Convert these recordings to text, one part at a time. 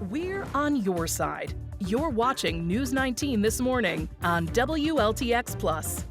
We're on your side. You're watching News 19 this morning on WLTX+.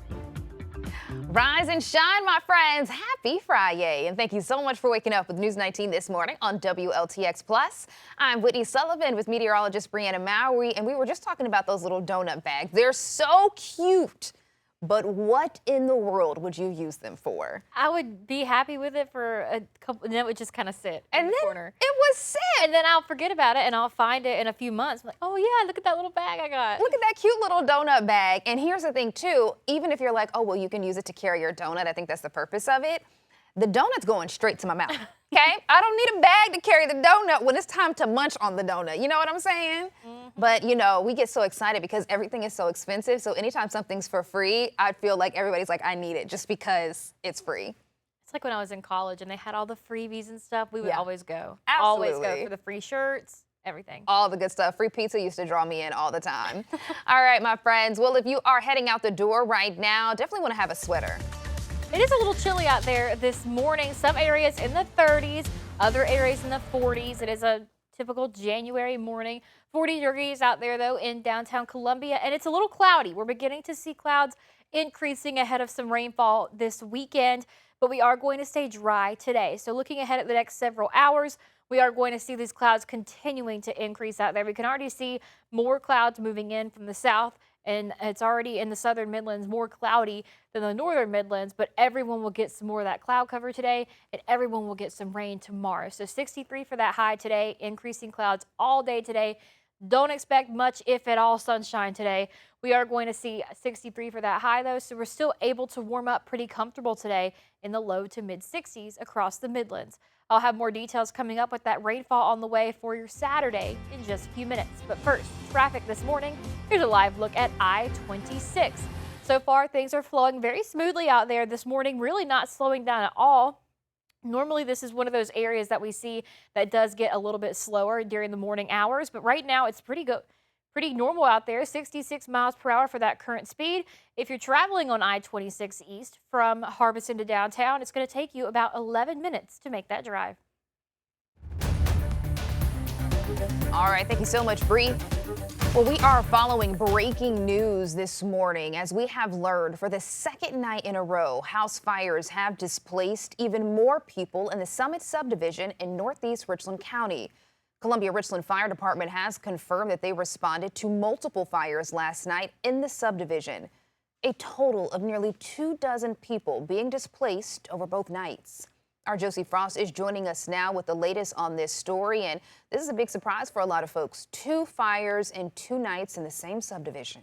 Rise and shine, my friends. Happy Friday. And thank you so much for waking up with News 19 this morning on WLTX+. I'm Whitney Sullivan with meteorologist Brianna Mowry, and we were just talking about those little donut bags. They're so cute. But what in the world would you use them for? I would be happy with it for a couple, and then it would just kind of sit in the corner. It was sit. And then I'll forget about it, and I'll find it in a few months. I'm like, oh yeah, look at that little bag I got. Look at that cute little donut bag. And here's the thing too, even if you're like, oh, well, you can use it to carry your donut. I think that's the purpose of it. The donut's going straight to my mouth, okay? I don't need a bag to carry the donut when it's time to munch on the donut. You know what I'm saying? But, you know, we get so excited because everything is so expensive. So anytime something's for free, I feel like everybody's like, I need it just because it's free. It's like when I was in college and they had all the freebies and stuff. We would always go. Absolutely. Always go for the free shirts, everything. All the good stuff. Free pizza used to draw me in all the time. All right, my friends. Well, if you are heading out the door right now, definitely want to have a sweater. It is a little chilly out there this morning. Some areas in the 30s, other areas in the 40s. It is a typical January morning. 40 degrees out there, though, in downtown Columbia, and it's a little cloudy. We're beginning to see clouds increasing ahead of some rainfall this weekend, but we are going to stay dry today. So looking ahead at the next several hours, we are going to see these clouds continuing to increase out there. We can already see more clouds moving in from the south, and it's already in the southern Midlands more cloudy than the northern Midlands, but everyone will get some more of that cloud cover today, and everyone will get some rain tomorrow. So 63 for that high today, increasing clouds all day today. Don't expect much, if at all, sunshine today. We are going to see 63 for that high, though, so we're still able to warm up pretty comfortable today in the low to mid 60s across the Midlands. I'll have more details coming up with that rainfall on the way for your Saturday in just a few minutes. But first, traffic this morning. Here's a live look at I-26. So far, things are flowing very smoothly out there this morning, really not slowing down at all. Normally, this is one of those areas that we see that does get a little bit slower during the morning hours, but right now it's pretty normal out there, 66 miles per hour for that current speed. If you're traveling on I-26 East from Harbison to downtown, it's going to take you about 11 minutes to make that drive. All right, thank you so much, Bree. Well, we are following breaking news this morning. As we have learned, for the second night in a row, house fires have displaced even more people in the Summit subdivision in northeast Richland County. Columbia-Richland Fire Department has confirmed that they responded to multiple fires last night in the subdivision. A total of nearly 24 people being displaced over both nights. Our Josie Frost is joining us now with the latest on this story, and this is a big surprise for a lot of folks. 2 fires in 2 nights in the same subdivision.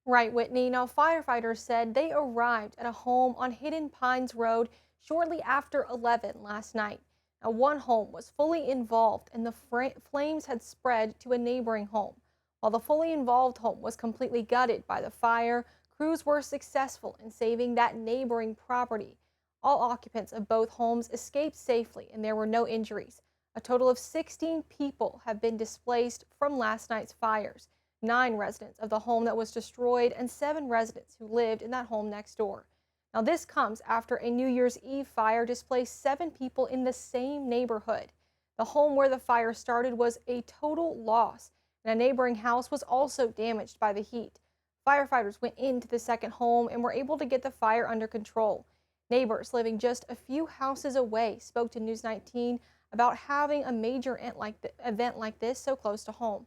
Right, Whitney. Now, firefighters said they arrived at a home on Hidden Pines Road shortly after 11 last night. Now, one home was fully involved, and the flames had spread to a neighboring home. While the fully involved home was completely gutted by the fire, crews were successful in saving that neighboring property. All occupants of both homes escaped safely, and there were no injuries. A total of 16 people have been displaced from last night's fires. 9 residents of the home that was destroyed and 7 residents who lived in that home next door. Now, this comes after a New Year's Eve fire displaced 7 people in the same neighborhood. The home where the fire started was a total loss, and a neighboring house was also damaged by the heat. Firefighters went into the second home and were able to get the fire under control. Neighbors living just a few houses away spoke to News 19 about having a major event like this so close to home.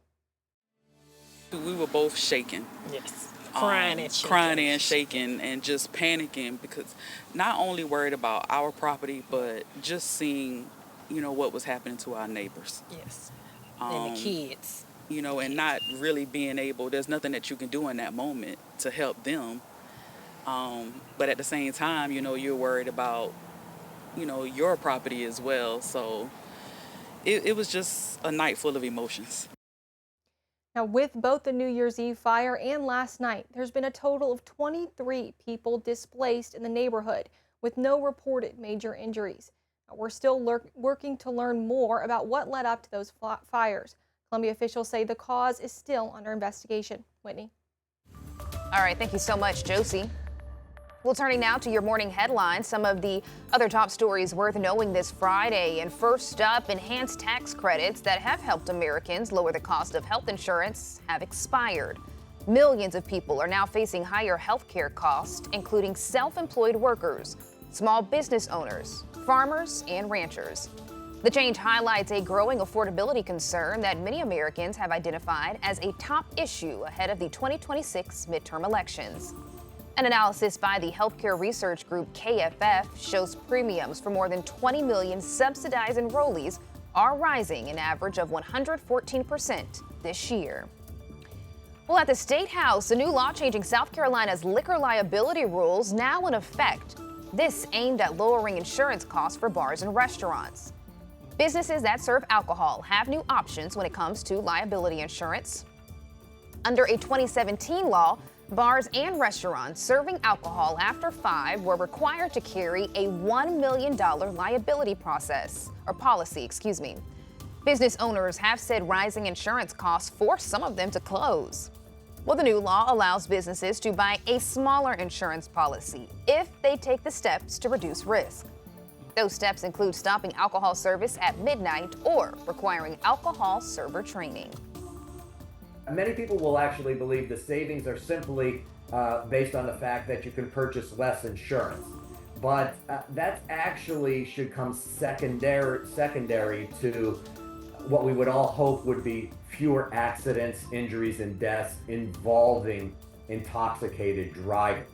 We were both shaking. Yes. Crying and shaking and just panicking because not only worried about our property, but just seeing, what was happening to our neighbors. Yes. And the kids. And not really being able, there's nothing that you can do in that moment to help them. But at the same time, you're worried about, your property as well. So it was just a night full of emotions. Now, with both the New Year's Eve fire and last night, there's been a total of 23 people displaced in the neighborhood with no reported major injuries. Now, we're still working to learn more about what led up to those fires. Columbia officials say the cause is still under investigation. Whitney. All right, thank you so much, Josie. Well, turning now to your morning headlines, some of the other top stories worth knowing this Friday. And first up, enhanced tax credits that have helped Americans lower the cost of health insurance have expired. Millions of people are now facing higher health care costs, including self-employed workers, small business owners, farmers, and ranchers. The change highlights a growing affordability concern that many Americans have identified as a top issue ahead of the 2026 midterm elections. An analysis by the healthcare research group KFF shows premiums for more than 20 million subsidized enrollees are rising an average of 114% this year. Well, at the State House, a new law changing South Carolina's liquor liability rules now in effect. This aimed at lowering insurance costs for bars and restaurants. Businesses that serve alcohol have new options when it comes to liability insurance. Under a 2017 law, bars and restaurants serving alcohol after 5 were required to carry a $1 million liability policy. Business owners have said rising insurance costs forced some of them to close. Well, the new law allows businesses to buy a smaller insurance policy if they take the steps to reduce risk. Those steps include stopping alcohol service at midnight or requiring alcohol server training. Many people will actually believe the savings are simply based on the fact that you can purchase less insurance. But that actually should come secondary to what we would all hope would be fewer accidents, injuries, and deaths involving intoxicated drivers.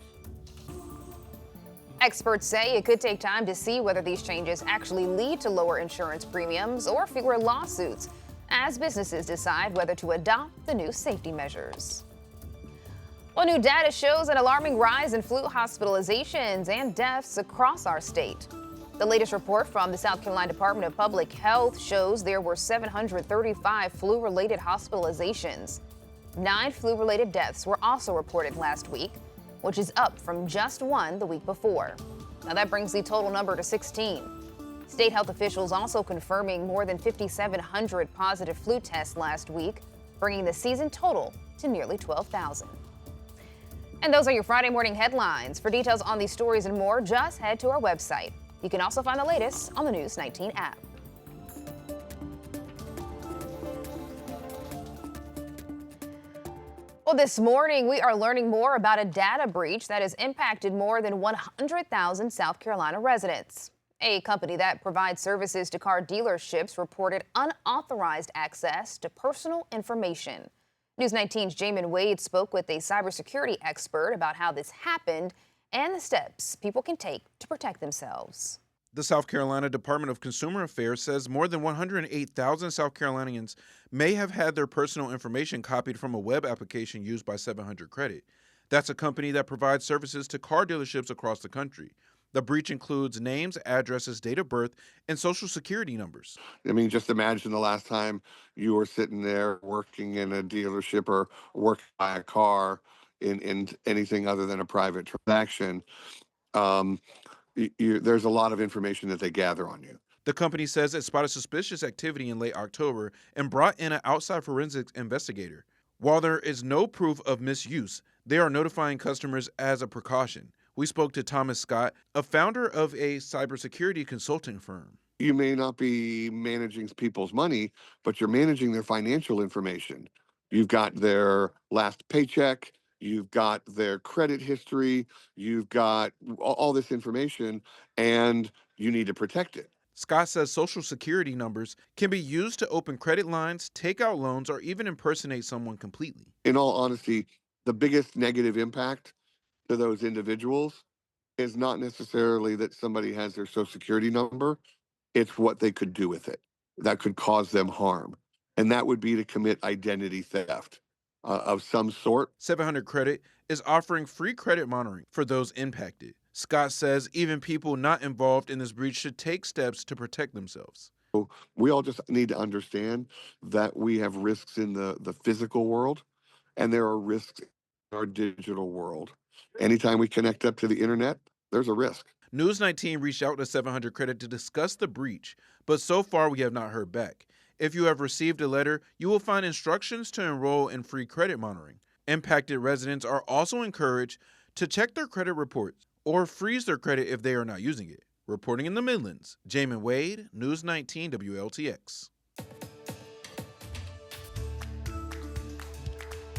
Experts say it could take time to see whether these changes actually lead to lower insurance premiums or fewer lawsuits, as businesses decide whether to adopt the new safety measures. Well, new data shows an alarming rise in flu hospitalizations and deaths across our state. The latest report from the South Carolina Department of Public Health shows there were 735 flu-related hospitalizations. 9 flu-related deaths were also reported last week, which is up from just 1 the week before. Now that brings the total number to 16. State health officials also confirming more than 5,700 positive flu tests last week, bringing the season total to nearly 12,000. And those are your Friday morning headlines. For details on these stories and more, just head to our website. You can also find the latest on the News19 app. Well, this morning we are learning more about a data breach that has impacted more than 100,000 South Carolina residents. A company that provides services to car dealerships reported unauthorized access to personal information. News 19's Jamin Wade spoke with a cybersecurity expert about how this happened and the steps people can take to protect themselves. The South Carolina Department of Consumer Affairs says more than 108,000 South Carolinians may have had their personal information copied from a web application used by 700 Credit. That's a company that provides services to car dealerships across the country. The breach includes names, addresses, date of birth, and social security numbers. I mean, just imagine the last time you were sitting there working in a dealership or working by a car in anything other than a private transaction. There's a lot of information that they gather on you. The company says it spotted suspicious activity in late October and brought in an outside forensics investigator. While there is no proof of misuse, they are notifying customers as a precaution. We spoke to Thomas Scott, a founder of a cybersecurity consulting firm. You may not be managing people's money, but you're managing their financial information. You've got their last paycheck, you've got their credit history, you've got all this information, and you need to protect it. Scott says social security numbers can be used to open credit lines, take out loans, or even impersonate someone completely. In all honesty, the biggest negative impact to those individuals is not necessarily that somebody has their social security number. It's what they could do with it that could cause them harm. And that would be to commit identity theft of some sort. 700 Credit is offering free credit monitoring for those impacted. Scott says even people not involved in this breach should take steps to protect themselves. We all just need to understand that we have risks in the physical world, and there are risks in our digital world. Anytime we connect up to the internet, there's a risk. News 19 reached out to 700 Credit to discuss the breach, but so far we have not heard back. If you have received a letter, you will find instructions to enroll in free credit monitoring. Impacted residents are also encouraged to check their credit reports or freeze their credit if they are not using it. Reporting in the Midlands, Jamin Wade, News 19 WLTX.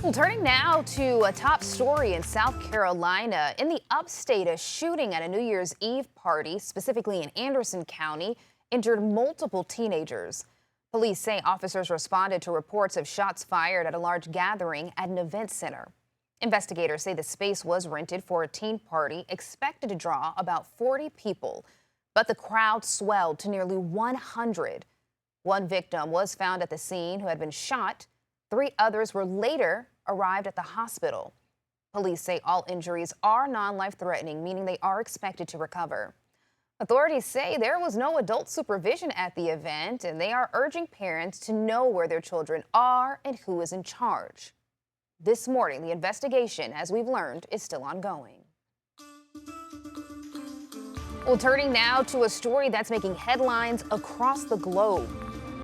Well, turning now to a top story in South Carolina. In the upstate, a shooting at a New Year's Eve party, specifically in Anderson County, injured multiple teenagers. Police say officers responded to reports of shots fired at a large gathering at an event center. Investigators say the space was rented for a teen party expected to draw about 40 people, but the crowd swelled to nearly 100. One victim was found at the scene who had been shot. 3 others were later arrived at the hospital. Police say all injuries are non-life-threatening, meaning they are expected to recover. Authorities say there was no adult supervision at the event, and they are urging parents to know where their children are and who is in charge. This morning, the investigation, as we've learned, is still ongoing. Well, turning now to a story that's making headlines across the globe.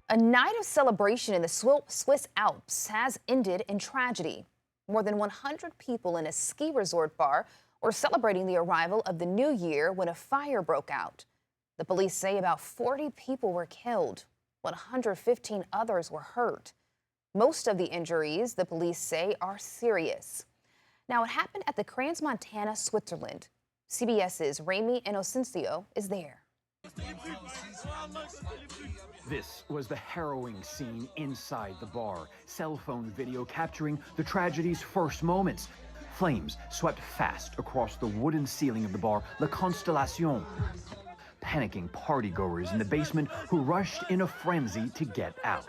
A night of celebration in the Swiss Alps has ended in tragedy. More than 100 people in a ski resort bar were celebrating the arrival of the new year when a fire broke out. The police say about 40 people were killed. 115 others were hurt. Most of the injuries, the police say, are serious. Now, it happened at the Crans-Montana, Switzerland. CBS's Ramy Inocencio is there. This was the harrowing scene inside the bar. Cell phone video capturing the tragedy's first moments. Flames swept fast across the wooden ceiling of the bar La Constellation. Panicking partygoers in the basement who rushed in a frenzy to get out.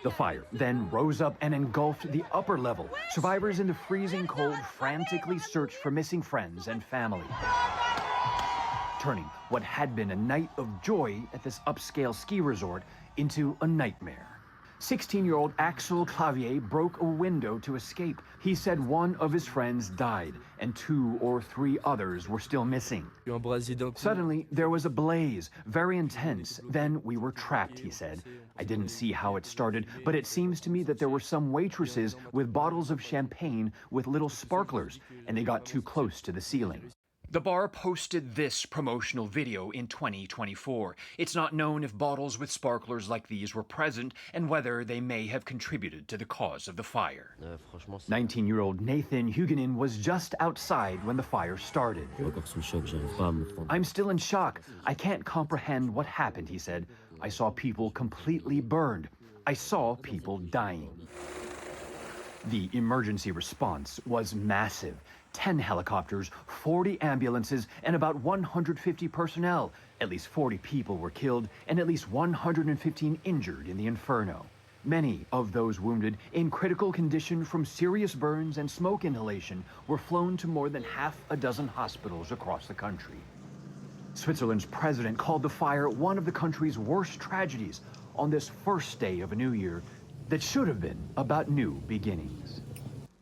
The fire then rose up and engulfed the upper level. Survivors in the freezing cold frantically searched for missing friends and family, turning what had been a night of joy at this upscale ski resort into a nightmare. 16-year-old Axel Clavier broke a window to escape. He said one of his friends died and 2 or 3 others were still missing. Suddenly, there was a blaze, very intense. Then we were trapped, he said. I didn't see how it started, but it seems to me that there were some waitresses with bottles of champagne with little sparklers, and they got too close to the ceiling. The bar posted this promotional video in 2024. It's not known if bottles with sparklers like these were present and whether they may have contributed to the cause of the fire. 19-year-old Nathan Huguenin was just outside when the fire started. I'm still in shock. I can't comprehend what happened, he said. I saw people completely burned. I saw people dying. The emergency response was massive. 10 helicopters, 40 ambulances, and about 150 personnel. At least 40 people were killed and at least 115 injured in the inferno. Many of those wounded in critical condition from serious burns and smoke inhalation were flown to more than half a dozen hospitals across the country. Switzerland's president called the fire one of the country's worst tragedies on this first day of a new year that should have been about new beginnings.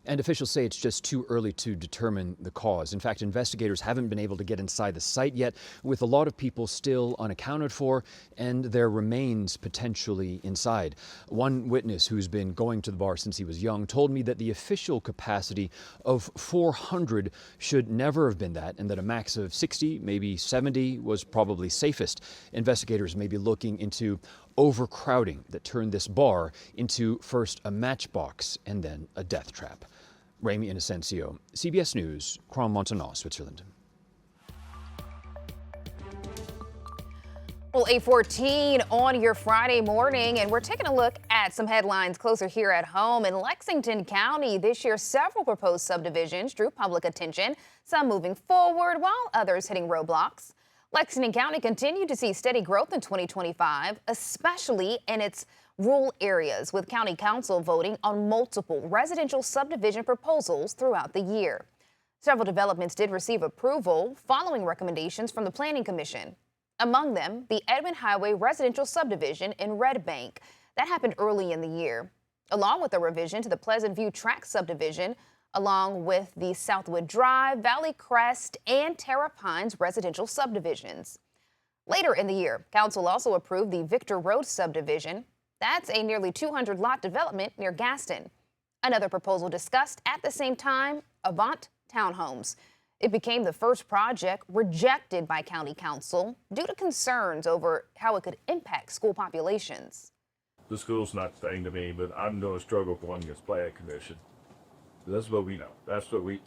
And officials say it's just too early to determine the cause. In fact, investigators haven't been able to get inside the site yet, with a lot of people still unaccounted for and their remains potentially inside. One witness who's been going to the bar since he was young told me that the official capacity of 400 should never have been that, and that a max of 60, maybe 70 was probably safest. Investigators may be looking into overcrowding that turned this bar into first a matchbox and then a death trap. Ramy Inocencio, CBS News, Crans-Montana, Switzerland. Well, 8:14 on your Friday morning, and we're taking a look at some headlines closer here at home. In Lexington County this year, several proposed subdivisions drew public attention, some moving forward while others hitting roadblocks. Lexington County continued to see steady growth in 2025, especially in its rural areas, with County Council voting on multiple residential subdivision proposals throughout the year. Several developments did receive approval following recommendations from the Planning Commission. Among them, the Edmond Highway residential subdivision in Red Bank. That happened early in the year, along with a revision to the Pleasant View Tract subdivision, along with the Southwood Drive, Valley Crest, and Terra Pines residential subdivisions. Later in the year, Council also approved the Victor Road subdivision. That's a nearly 200-lot development near Gaston. Another proposal discussed at the same time, Avant Townhomes. It became the first project rejected by County Council due to concerns over how it could impact school populations. The school's not staying to me, but I'm going to struggle going against planning commission. That's what we know. That's what we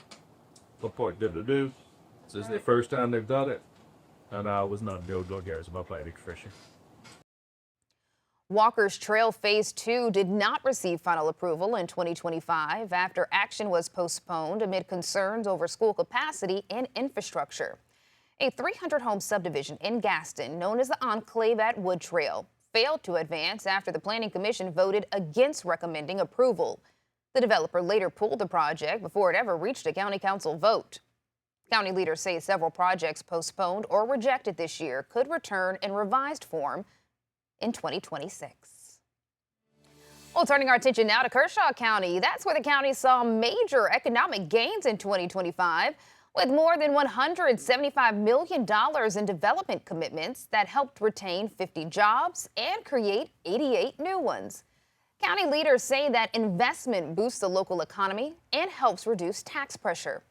purport them to do. This is the first time they've done it, and I was not no cares about planning commission. Walker's Trail Phase 2 did not receive final approval in 2025 after action was postponed amid concerns over school capacity and infrastructure. A 300-home subdivision in Gaston, known as the Enclave at Wood Trail, failed to advance after the Planning Commission voted against recommending approval. The developer later pulled the project before it ever reached a county council vote. County leaders say several projects postponed or rejected this year could return in revised form in 2026. Well, turning our attention now to Kershaw County. That's where the county saw major economic gains in 2025, with more than $175 million in development commitments that helped retain 50 jobs and create 88 new ones. County leaders say that investment boosts the local economy and helps reduce tax pressure.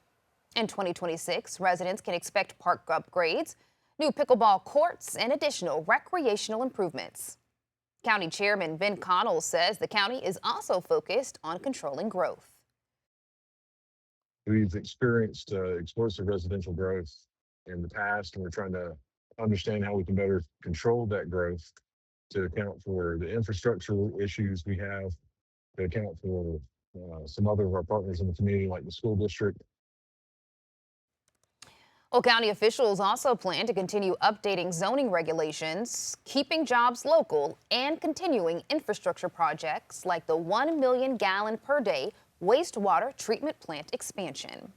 In 2026, residents can expect park upgrades, new pickleball courts, and additional recreational improvements. County Chairman Ben Connell says the county is also focused on controlling growth. We've experienced explosive residential growth in the past, and we're trying to understand how we can better control that growth to account for the infrastructure issues we have, to account for some other of our partners in the community, like the school district. Well, county officials also plan to continue updating zoning regulations, keeping jobs local, and continuing infrastructure projects like the 1 million gallon per day wastewater treatment plant expansion.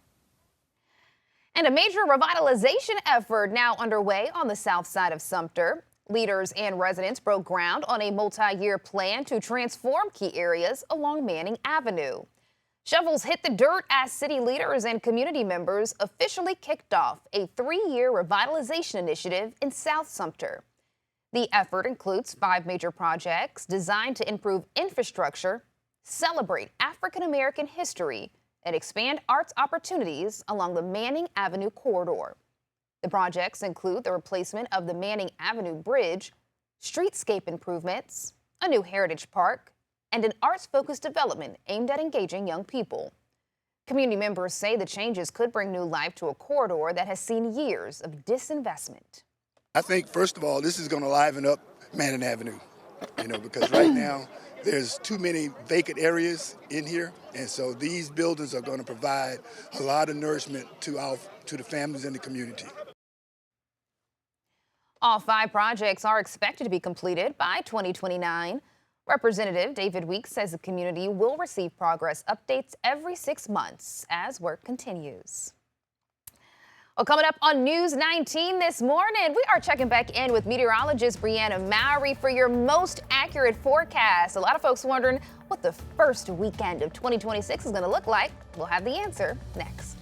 And a major revitalization effort now underway on the south side of Sumter. Leaders and residents broke ground on a multi-year plan to transform key areas along Manning Avenue. Shovels hit the dirt as city leaders and community members officially kicked off a 3-year revitalization initiative in South Sumter. The effort includes 5 major projects designed to improve infrastructure, celebrate African American history, and expand arts opportunities along the Manning Avenue corridor. The projects include the replacement of the Manning Avenue Bridge, streetscape improvements, a new heritage park, and an arts-focused development aimed at engaging young people. Community members say the changes could bring new life to a corridor that has seen years of disinvestment. I think, first of all, this is going to liven up Manning Avenue, because right now there's too many vacant areas in here, and so these buildings are going to provide a lot of nourishment to the families in the community. All 5 projects are expected to be completed by 2029. Representative David Weeks says the community will receive progress updates every 6 months as work continues. Well, coming up on News 19 this morning, we are checking back in with meteorologist Brianna Mowry for your most accurate forecast. A lot of folks wondering what the first weekend of 2026 is going to look like. We'll have the answer next.